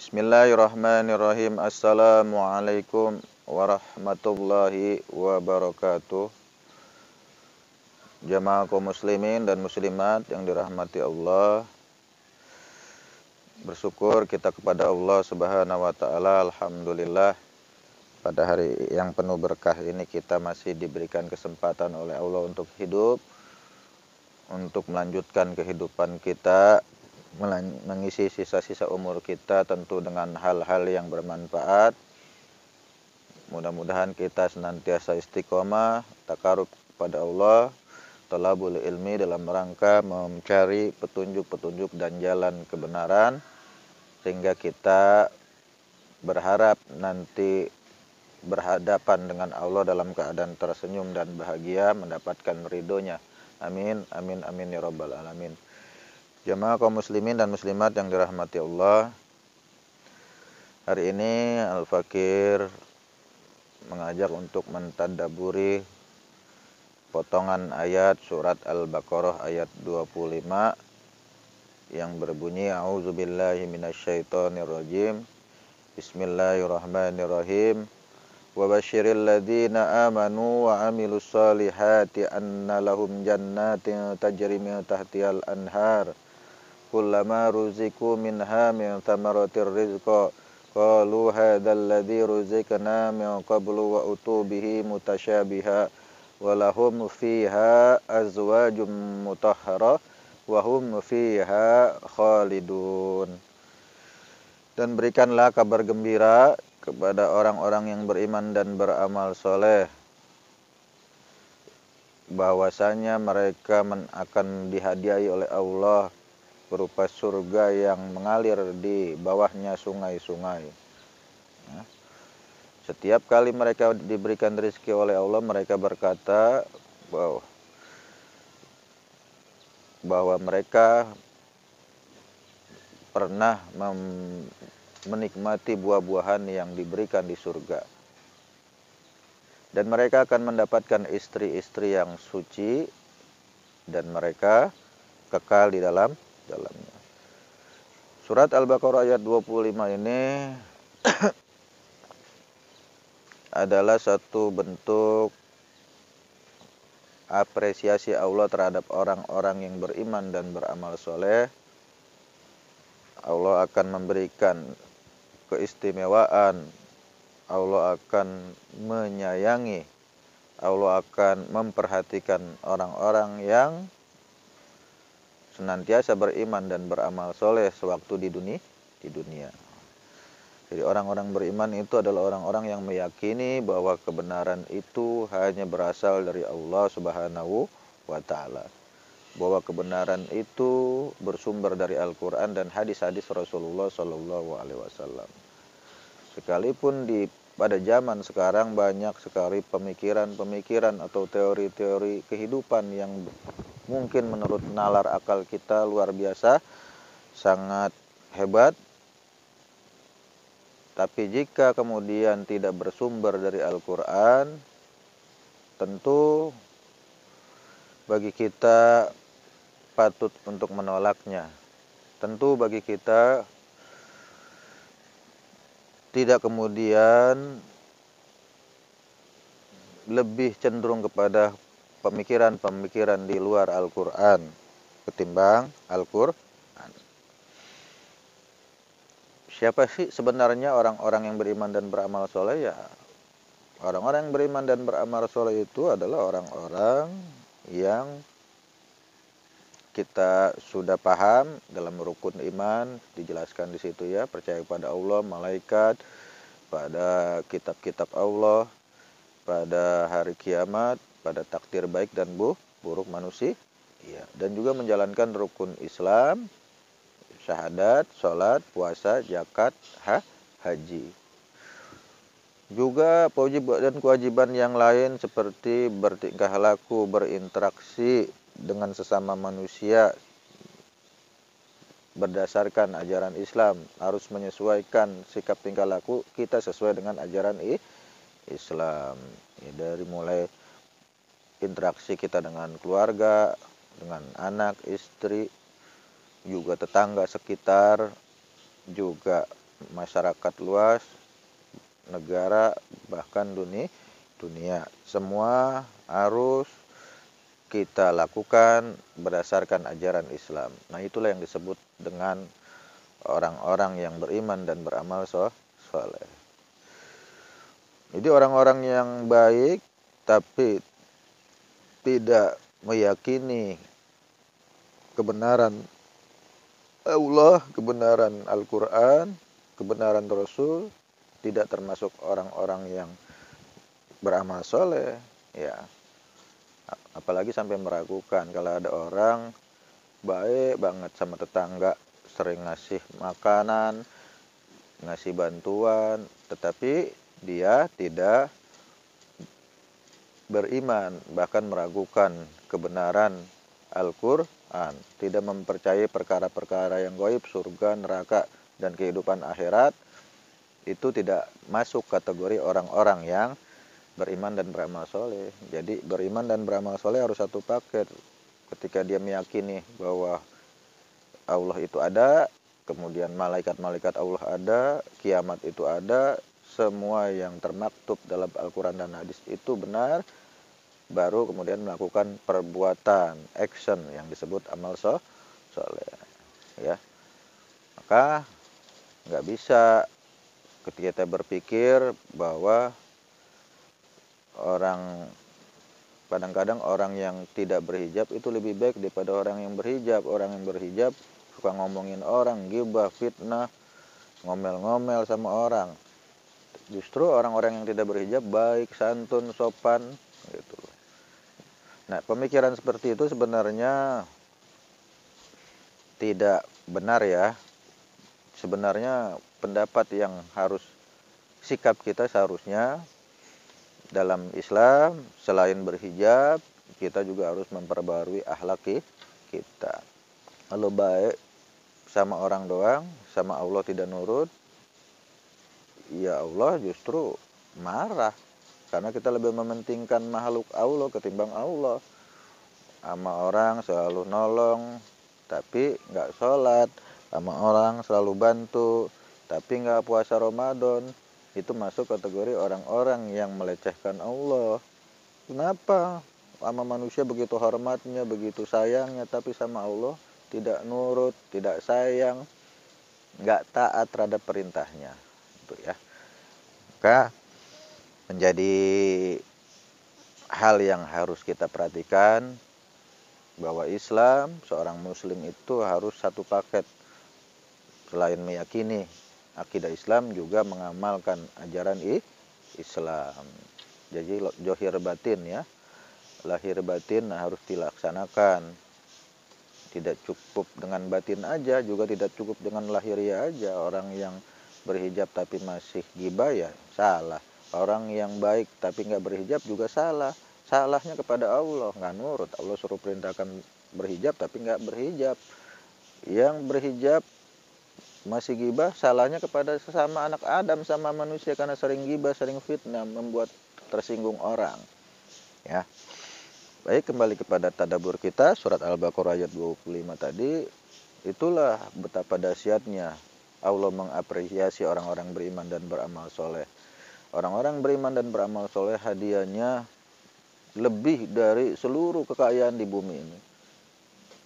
Bismillahirrahmanirrahim. Assalamualaikum warahmatullahi wabarakatuh. Jamaah kaum muslimin dan muslimat yang dirahmati Allah. Bersyukur kita kepada Allah Subhanahu wa taala. Alhamdulillah, pada hari yang penuh berkah ini kita masih diberikan kesempatan oleh Allah untuk hidup, untuk melanjutkan kehidupan kita, mengisi sisa-sisa umur kita tentu dengan hal-hal yang bermanfaat. Mudah-mudahan kita senantiasa istiqomah, takarub kepada Allah, talabul ilmi dalam rangka mencari petunjuk-petunjuk dan jalan kebenaran, sehingga kita berharap nanti berhadapan dengan Allah dalam keadaan tersenyum dan bahagia, mendapatkan ridhonya. Amin, amin, amin ya rabbal alamin. Jamaah kaum muslimin dan muslimat yang dirahmati Allah, hari ini Al-Fakir mengajak untuk mentadabburi potongan ayat surat Al-Baqarah ayat 25 yang berbunyi A'udzubillahi minasyaitonirrajim. Bismillahirrahmanirrahim. Wa basyiril ladzina amanu wa amilus solihati anna lahum jannatin tajri min tahtihal anhar kullama ruziku minha min thamaratir rizqa qalu hadzal ladzi ruzikna min qablu wa utubihi mutasyabiha wa lahum fiha azwajum mutahhara wa hum fiha khalidun. Dan berikanlah kabar gembira kepada orang-orang yang beriman dan beramal soleh, bahwasanya mereka akan dihadiahi oleh Allah berupa surga yang mengalir di bawahnya sungai-sungai. Setiap kali mereka diberikan rezeki oleh Allah, mereka berkata bahwa mereka pernah menikmati buah-buahan yang diberikan di surga. Dan mereka akan mendapatkan istri-istri yang suci, dan mereka kekal di dalamnya. Surat Al-Baqarah ayat 25 ini adalah satu bentuk apresiasi Allah terhadap orang-orang yang beriman dan beramal soleh. Allah akan memberikan keistimewaan, Allah akan menyayangi, Allah akan memperhatikan orang-orang yang senantiasa beriman dan beramal soleh sewaktu di dunia. Jadi orang-orang beriman itu adalah orang-orang yang meyakini bahwa kebenaran itu hanya berasal dari Allah Subhanahu wa taala. Bahwa kebenaran itu bersumber dari Al-Qur'an dan hadis-hadis Rasulullah sallallahu alaihi wasallam. Sekalipun pada zaman sekarang banyak sekali pemikiran-pemikiran atau teori-teori kehidupan yang mungkin menurut nalar akal kita luar biasa, sangat hebat. Tapi jika kemudian tidak bersumber dari Al-Quran, tentu bagi kita patut untuk menolaknya. Tentu bagi kita tidak kemudian lebih cenderung kepada pemikiran-pemikiran di luar Al-Quran ketimbang Al-Quran. Siapa sih sebenarnya orang-orang yang beriman dan beramal soleh? Ya, orang-orang yang beriman dan beramal soleh itu adalah orang-orang yang kita sudah paham dalam rukun iman, dijelaskan di situ ya, percaya pada Allah, malaikat, pada kitab-kitab Allah, pada hari kiamat, pada takdir baik dan buruk manusia, ya, dan juga menjalankan rukun Islam, syahadat, sholat, puasa, zakat, haji. Juga kewajiban yang lain seperti bertingkah laku, berinteraksi dengan sesama manusia berdasarkan ajaran Islam, harus menyesuaikan sikap tingkah laku kita sesuai dengan ajaran Islam. Ya, dari mulai interaksi kita dengan keluarga, dengan anak, istri, juga tetangga sekitar, juga masyarakat luas, negara, bahkan dunia. Semua harus kita lakukan berdasarkan ajaran Islam. Nah, itulah yang disebut dengan orang-orang yang beriman dan beramal soleh. Jadi orang-orang yang baik tapi tidak meyakini kebenaran Allah, kebenaran Al-Quran, kebenaran Rasul, tidak termasuk orang-orang yang beramal soleh. Ya, apalagi sampai meragukan. Kalau ada orang baik banget sama tetangga, sering ngasih makanan, ngasih bantuan, tetapi dia tidak beriman, bahkan meragukan kebenaran Al-Quran, tidak mempercayai perkara-perkara yang gaib, surga, neraka, dan kehidupan akhirat, itu tidak masuk kategori orang-orang yang beriman dan beramal soleh. Jadi beriman dan beramal soleh harus satu paket. Ketika dia meyakini bahwa Allah itu ada, kemudian malaikat-malaikat Allah ada, kiamat itu ada, semua yang termaktub dalam Al-Quran dan hadis itu benar, baru kemudian melakukan perbuatan, action yang disebut amal soleh. Ya, maka nggak bisa ketika kita berpikir bahwa kadang-kadang orang yang tidak berhijab itu lebih baik daripada orang yang berhijab. Orang yang berhijab suka ngomongin orang, gibah, fitnah, ngomel-ngomel sama orang. Justru orang-orang yang tidak berhijab baik, santun, sopan, gitu. Nah, pemikiran seperti itu sebenarnya tidak benar ya. Sebenarnya pendapat yang harus sikap kita seharusnya dalam Islam, selain berhijab, kita juga harus memperbarui akhlak kita. Kalau baik sama orang doang, sama Allah tidak nurut, ya Allah justru marah. Karena kita lebih mementingkan makhluk Allah ketimbang Allah. Sama orang selalu nolong, tapi nggak sholat. Sama orang selalu bantu, tapi nggak puasa Ramadan. Itu masuk kategori orang-orang yang melecehkan Allah. Kenapa? Sama manusia begitu hormatnya, begitu sayangnya, tapi sama Allah tidak nurut, tidak sayang, nggak taat terhadap perintahnya. Itu ya. Maka menjadi hal yang harus kita perhatikan bahwa Islam, seorang muslim itu harus satu paket. Selain meyakini akidah Islam, juga mengamalkan ajaran Islam. Jadi zohir batin ya, lahir batin harus dilaksanakan. Tidak cukup dengan batin aja, juga tidak cukup dengan lahiriah aja. Orang yang berhijab tapi masih gibah ya salah. Orang yang baik tapi nggak berhijab juga salah. Salahnya kepada Allah, nggak nurut. Allah suruh perintahkan berhijab tapi nggak berhijab. Yang berhijab masih gibah, salahnya kepada sesama anak Adam, sama manusia, karena sering gibah, sering fitnah, membuat tersinggung orang. Ya. Baik, kembali kepada tadabbur kita, surat Al-Baqarah ayat 25 tadi. Itulah betapa dahsyatnya Allah mengapresiasi orang-orang beriman dan beramal soleh. Orang-orang beriman dan beramal soleh hadiahnya lebih dari seluruh kekayaan di bumi ini.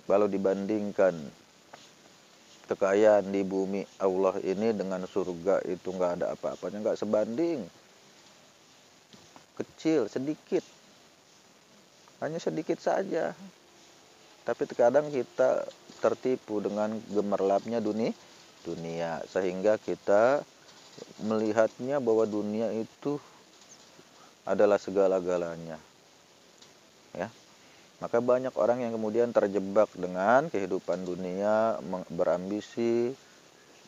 Kalau dibandingkan kekayaan di bumi Allah ini dengan surga, itu nggak ada apa-apanya, nggak sebanding. Kecil, sedikit. Hanya sedikit saja. Tapi terkadang kita tertipu dengan gemerlapnya dunia. Sehingga kita melihatnya bahwa dunia itu adalah segala-galanya. Ya. Maka banyak orang yang kemudian terjebak dengan kehidupan dunia, berambisi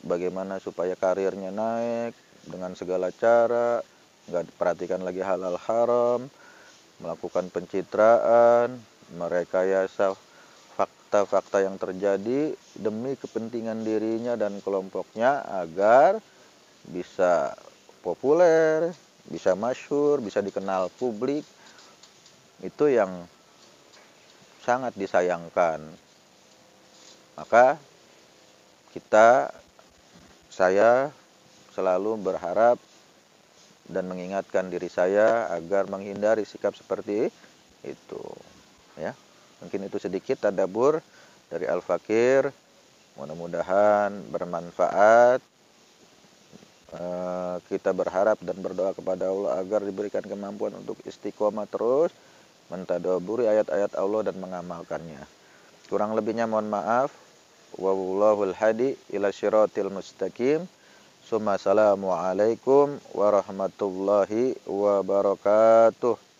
bagaimana supaya karirnya naik dengan segala cara, nggak perhatikan lagi halal haram, melakukan pencitraan, merekayasa fakta-fakta yang terjadi demi kepentingan dirinya dan kelompoknya agar bisa populer, bisa masyhur, bisa dikenal publik. Itu yang sangat disayangkan. Maka saya selalu berharap dan mengingatkan diri saya agar menghindari sikap seperti itu. Ya, mungkin itu sedikit tadabbur dari Al-Fakir. Mudah-mudahan bermanfaat. Kita berharap dan berdoa kepada Allah agar diberikan kemampuan untuk istiqomah terus mentadabburi ayat-ayat Allah dan mengamalkannya. Kurang lebihnya mohon maaf. Wallahul hadi ila syiratil mustaqim. Assalamualaikum warahmatullahi wabarakatuh.